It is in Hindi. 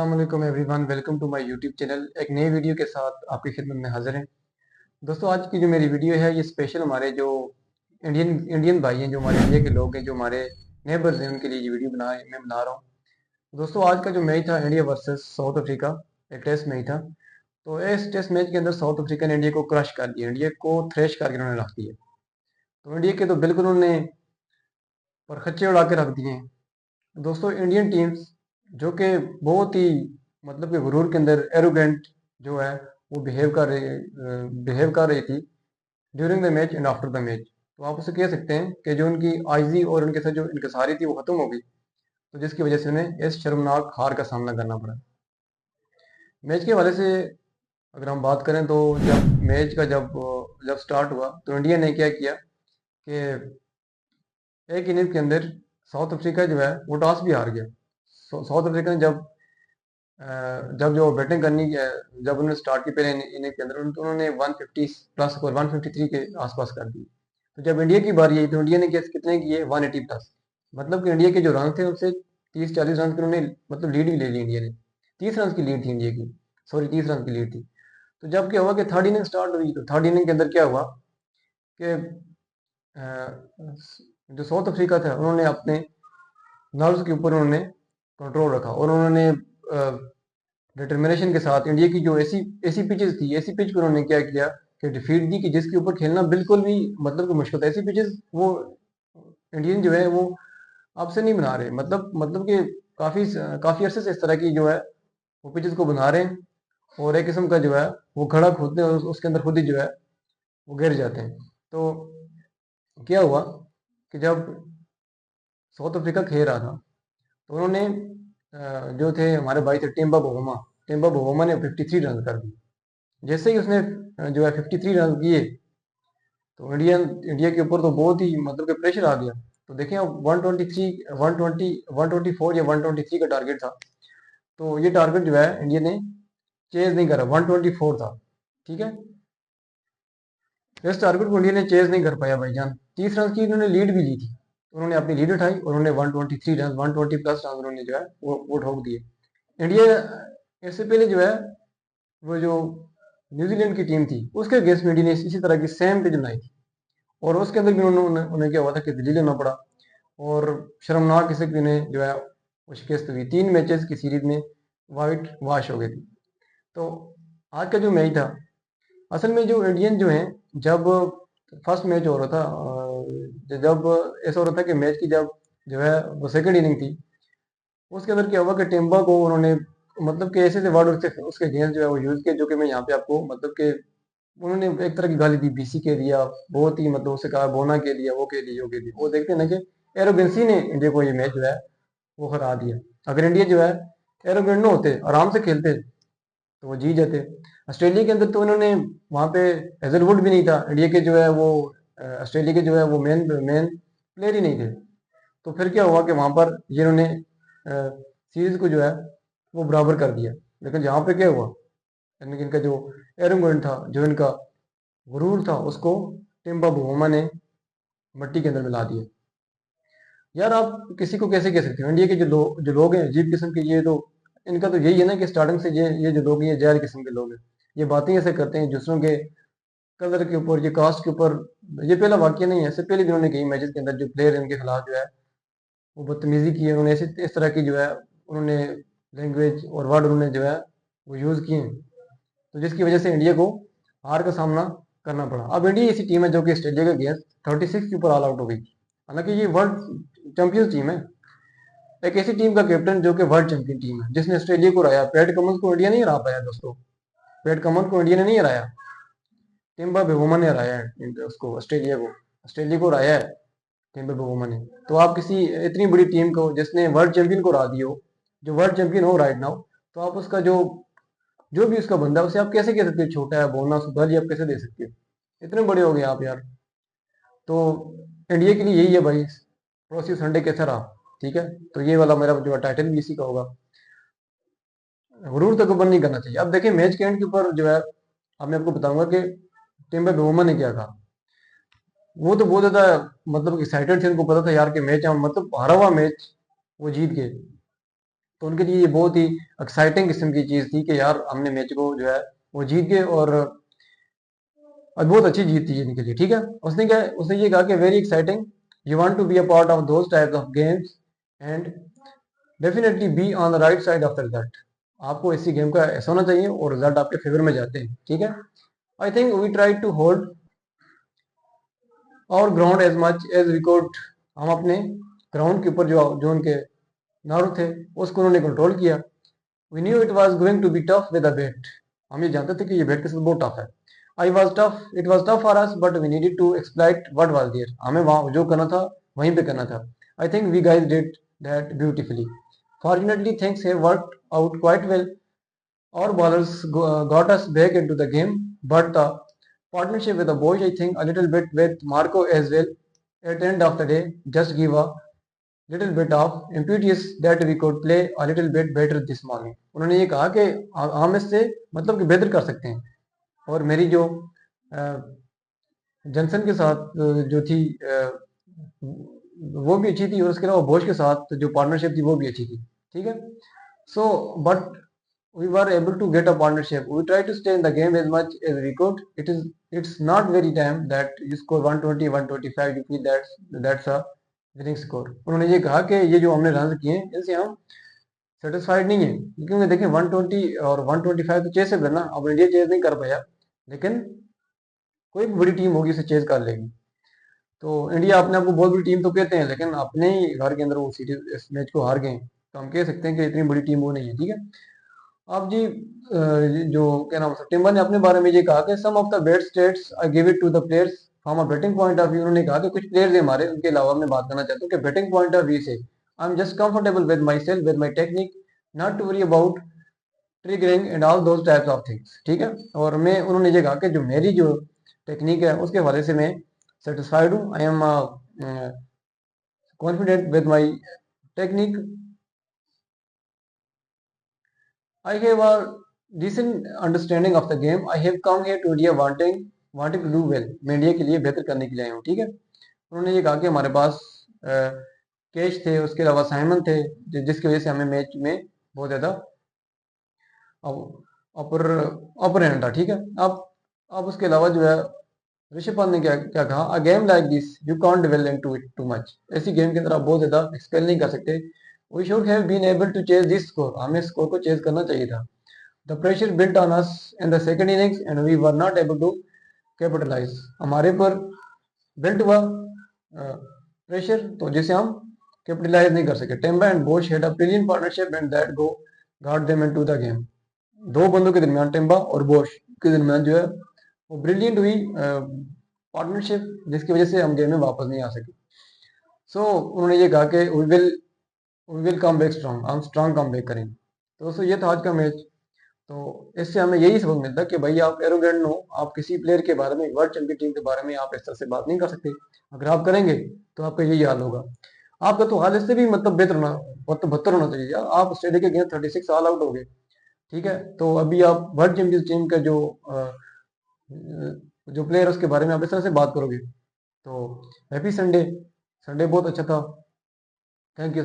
अस्सलाम वालेकुम everyone, welcome to my YouTube channel. एक नई वीडियो के साथ आपकी खिदमत में हाजिर हैं। दोस्तों, आज की जो मेरी वीडियो है ये स्पेशल हमारे जो इंडियन इंडियन भाई हैं, जो हमारे इंडिया के लोग हैं, जो हमारे नेबर्स हैं, उनके लिए ये वीडियो मैं बना रहा हूँ। दोस्तों, आज का जो मैच था इंडिया वर्सेस साउथ अफ्रीका, एक टेस्ट मैच था। तो इस टेस्ट मैच के अंदर साउथ अफ्रीका ने इंडिया को क्रश कर दिया, इंडिया को थ्रेश करके उन्होंने रख दिया। तो इंडिया के तो बिल्कुल उन्होंने परखच्चे उड़ा के रख दिए हैं। दोस्तों, इंडियन टीम्स जो कि बहुत ही मतलब कि गुरूर के अंदर एरोगेंट जो है वो बिहेव कर रही थी during the match and after the match. तो आप उसे कह सकते हैं कि जो उनकी आइजी और उनके साथ जो इनकसारी थी वो खत्म हो गई, तो जिसकी वजह से उन्हें इस शर्मनाक हार का सामना करना पड़ा। मैच के हवाले से अगर हम बात करें तो जब मैच का जब स्टार्ट हुआ तो इंडिया ने क्या किया कि एक इनिंग के अंदर साउथ अफ्रीका जो है वो टॉस भी हार गया। साउथ अफ्रीका ने जब जो बैटिंग जब उन्होंने स्टार्ट की पहले इनिंग के अंदर तो उन्होंने 150 प्लस स्कोर 153 के आसपास कर दी। तो जब इंडिया की बारी आई तो इंडिया ने कितने किए, 180 प्लस। मतलब कि इंडिया के जो रन थे उनसे 30-40 रन की उन्होंने मतलब लीड भी ले ली इंडिया ने। 30 रन की लीड थी इंडिया की, सॉरी 30 रन की लीड थी। तो जब क्या हुआ कि थर्ड इनिंग स्टार्ट हुई तो थर्ड इनिंग के अंदर क्या हुआ कि जो साउथ अफ्रीका था उन्होंने अपने नर्व्स के ऊपर उन्होंने कंट्रोल रखा और उन्होंने डिटर्मिनेशन के साथ इंडिया की जो ऐसी ऐसी पिचेस थी, ऐसी पिच को उन्होंने क्या किया कि डिफीट दी, कि जिसके ऊपर खेलना बिल्कुल भी मतलब कि मुश्किल था। ऐसी पिचेस वो इंडियन जो है वो आपसे नहीं बना रहे, मतलब कि काफी काफी अरसे से इस तरह की जो है वो पिचेस को बना रहे हैं और एक किस्म का जो है वो खड़ा खोदते हैं और उसके अंदर खुद ही जो है वो गिर जाते हैं। तो क्या हुआ कि जब साउथ अफ्रीका खेल रहा था तो उन्होंने जो थे हमारे भाई थे टिम्बा बोहोमा ने 53 रन कर दिए। जैसे ही उसने जो है 53 रन किए तो इंडिया के ऊपर तो बहुत ही मतलब कि प्रेशर आ गया। तो देखें अब 123 120 124 या 123 का टारगेट था। तो ये टारगेट जो है इंडिया ने चेज नहीं करा, 124 था। ठीक है, इस टारगेट को इंडिया ने चेज नहीं कर पाया भाईजान। 30 रन की इन्होंने लीड भी ली थी, उन्होंने अपनी लीड उठाई और उन्होंने 123 रन 120 प्लस रन उन्होंने जो है वो ठोक दिए। इंडिया इससे पहले जो है वो जो न्यूजीलैंड की टीम थी उसके अगेंस्ट में इंडिया ने इसी तरह की सेम पिच बनाई थी और उसके अंदर भी उन्हें क्या हुआ था कि दिल्ली लेना पड़ा और शर्मनाक किसी की ने जो है वो शिकस्त हुई। 3 मैचेस की सीरीज में वाइट वाश हो गई थी। तो आज का जो मैच था, असल में जो इंडियन जो हैं, जब फर्स्ट मैच हो रहा था जब ऐसा हो रहा था कि मैच की जब जो है वो सेकंड इनिंग थी, उसके अंदर क्या हुआ कि टेम्बा को उन्होंने मतलब कि ऐसे ऐसे वर्ड उसके अगेंस्ट जो है वो यूज किए, जो कि मैं यहाँ पे आपको मतलब कि उन्होंने एक तरह की गाली दी, बीसी कह दिया, बहुत ही मतलब उससे कहा बोना कह दिया, वो कह दिया, वो कह दिया। वो देखते हैं ना कि एरोगेंसी ने इंडिया को ये मैच जो है वो हरा दिया। अगर इंडिया जो है एरोगेंट ना होते, आराम से खेलते, तो वो जीत जाते। ऑस्ट्रेलिया के अंदर तो उन्होंने वहाँ पे हेजलवुड भी नहीं था इंडिया के जो है वो ऑस्ट्रेलिया के जो है वो मेन मेन प्लेयर ही नहीं थे। तो फिर क्या हुआ कि वहाँ पर जिन्होंने सीरीज को जो है वो बराबर कर दिया। लेकिन यहाँ पे क्या हुआ, यानी कि इनका जो एरोगेंट था, जो इनका गुरूर था, उसको टिम्बा बुमा ने मिट्टी के अंदर मिला दिया। यार आप किसी को कैसे कह सकते हो, इंडिया के जो लोग हैं अजीब किस्म के, ये तो इनका तो यही है ना कि स्टार्टिंग से ये जो लोग हैं ये जहर किस्म के लोग हैं। ये बातें ऐसे करते हैं दूसरों के कलर के ऊपर, ये कास्ट के ऊपर। ये पहला वाक्य नहीं है, इससे पहले भी उन्होंने कई मैचेस के अंदर जो प्लेयर इनके खिलाफ जो है वो बदतमीजी की है, उन्होंने ऐसे इस तरह की जो है उन्होंने लैंग्वेज और वर्ड उन्होंने जो है वो यूज़ किए हैं। तो जिसकी वजह से इंडिया को हार का सामना करना पड़ा। अब इंडिया ऐसी टीम है जो कि ऑस्ट्रेलिया के अगेंस्ट 36 के ऊपर ऑल आउट हो गई। हालांकि ये वर्ल्ड चैंपियंस टीम है, एक ऐसी टीम का कैप्टन जो कि वर्ल्ड चैंपियन टीम है, जिसने ऑस्ट्रेलिया को हराया। पैट कमंस को इंडिया नहीं हरा पाया दोस्तों, पैट कमंस को इंडिया ने नहीं हराया, टिम्बर बेवोमा ने हराया है उसको, ऑस्ट्रेलिया को हराया है टिम्बर बेवोमा ने। तो आप किसी इतनी बड़ी टीम को जिसने वर्ल्ड चैंपियन को हरा दिया हो, जो वर्ल्ड चैंपियन हो राइट नाउ, तो आप उसका जो भी उसका बंदा है उसे आप कैसे कह सकते हो छोटा है, बोलना सुधा जी आप कैसे दे सकते हो, इतने बड़े हो गए आप यार। तो इंडिया के लिए यही है भाई, पड़ोसी संडे कैसा रहा। ठीक है, तो ये वाला मेरा जो टाइटल भी इसी का होगा, गुरूर तकबर नहीं करना चाहिए। अब देखिए मैच के एंड के ऊपर जो है अब मैं आपको बताऊंगा कि टिम्बर बेवोमा ने क्या कहा। वो तो बहुत ज्यादा मतलब एक्साइटेड थे, उनको पता था यार कि मैच मतलब हारा हुआ मैच वो जीत गए। तो उनके लिए ये बहुत ही एक्साइटिंग किस्म की चीज़ थी कि यार हमने मैच को जो है वो जीत गए, और बहुत अच्छी जीत थी इनके लिए। ठीक है, उसने ये कहा कि very exciting, you want to be a part of those types of games and definitely be on the right side of the result. आपको इसी गेम का ऐसा होना चाहिए और रिजल्ट आपके फेवर में जाते हैं। ठीक है, I think we try to hold our ground as much as we could. हम अपने ग्राउंड के ऊपर जो जो उनके नारू थे उसको उन्होंने कंट्रोल किया। We knew it was going to be tough with a bat. हम ये जानते थे कि ये बेट के साथ बहुत टफ है। I was tough, it was tough for us but we needed to exploit what was there. हमें वहां जो करना था वहीं पे करना था। I think we guys did that beautifully. Fortunately things have worked out quite well. Our bowlers got us back into the game, but the partnership with the boys, I think, a little bit with Marco as well. At the end of the day, just give a little bit of impetus that we could play a little bit better this morning. उन्होंने ये कहा कि हम इससे मतलब कि बेहतर कर सकते हैं। और मेरी जो जॉनसन के साथ जो थी वो भी अच्छी थी, और उसके अलावा बोश के साथ जो पार्टनरशिप थी वो भी अच्छी थी। ठीक है, so but we were able to get a partnership. We tried to stay in the game as much as we could. It's not very time that you score 120, 125, you feel that's a winning score. उन्होंने ये कहा कि ये जो हमने रन किए हैं इनसे हम सेटिस्फाइड नहीं है, क्योंकि देखें 120 और 125 तो चेसेबल ना, अब इंडिया चेज नहीं कर पाया, लेकिन कोई भी बड़ी टीम होगी उसे चेज कर लेगी। तो इंडिया अपने आप को बहुत बड़ी टीम तो कहते हैं, लेकिन अपने ही घर के अंदर वो सीरीज इस मैच को हार गए, तो हम कह सकते हैं कि इतनी बड़ी टीम वो नहीं है। ठीक है, अब जी जो क्या नाम है टिम्बर ने अपने बारे में ये कहा कि some of the best stats I give it to the players from a batting point of view. उन्होंने कहा कि कुछ प्लेयर्स हैं हमारे, उनके अलावा मैं बात करना चाहता हूँ कि बैटिंग पॉइंट ऑफ व्यू से I am just comfortable with myself with my technique, not to worry about triggering and all those types of things. ठीक है, और मैं उन्होंने ये कहा कि जो मेरी जो टेक्निक है उसके हवाले से मैं सेटिस्फाइड हूँ। I am confident with my technique. I have a decent understanding of the game. I have come here to India wanting to do well. मैं इंडिया के लिए बेहतर करने के लिए आया हूँ। ठीक है, उन्होंने ये कहा कि हमारे पास कैच थे, उसके अलावा साइमन थे, जिसकी वजह से हमें मैच में बहुत ज़्यादा अपर अपर हैंड था। ठीक है, अब उसके अलावा जो है ऋषभ पंत ने क्या क्या कहा, a game like this you can't dwell into it too much. ऐसी गेम के अंदर आप बहुत ज़्यादा एक्सपेल नहीं कर सकते। We should have been able to chase this score. हमें स्कोर को चेज करना चाहिए था। The pressure built on us in the second innings and we were not able to capitalize. हमारे पर बिल्ट हुआ प्रेशर, तो जिसे हम कैपिटलाइज नहीं कर सके। Temba and Bose had a brilliant partnership and that go got them into the game. दो बंदों के दरमियान, टेम्बा और बोश के दरमियान जो है वो ब्रिलियंट हुई पार्टनरशिप, जिसकी वजह से हम गेम में वापस नहीं आ सके। सो उन्होंने ये कहा कि we will come back strong, हम स्ट्रॉन्ग कम बैक करेंगे। तो दोस्तों ये था आज का मैच। तो इससे हमें यही सबक मिलता है कि भाई आप एरोगेंट हो, आप किसी प्लेयर के बारे में, वर्ल्ड चैंपियन टीम के बारे में आप इस तरह से बात नहीं कर सकते। अगर आप करेंगे तो आपका यही हाल होगा। आपका तो हाल इससे भी मतलब बेहतर होना, मतलब बदतर होना चाहिए यार। आप ऑस्ट्रेलिया के अगेंस्ट 36 ऑल आउट हो गए। ठीक है, तो अभी आप वर्ल्ड चैंपियन टीम का जो प्लेयर उसके बारे में आप इस तरह से बात करोगे। तो हैप्पी संडे। संडे बहुत अच्छा था। Thank you.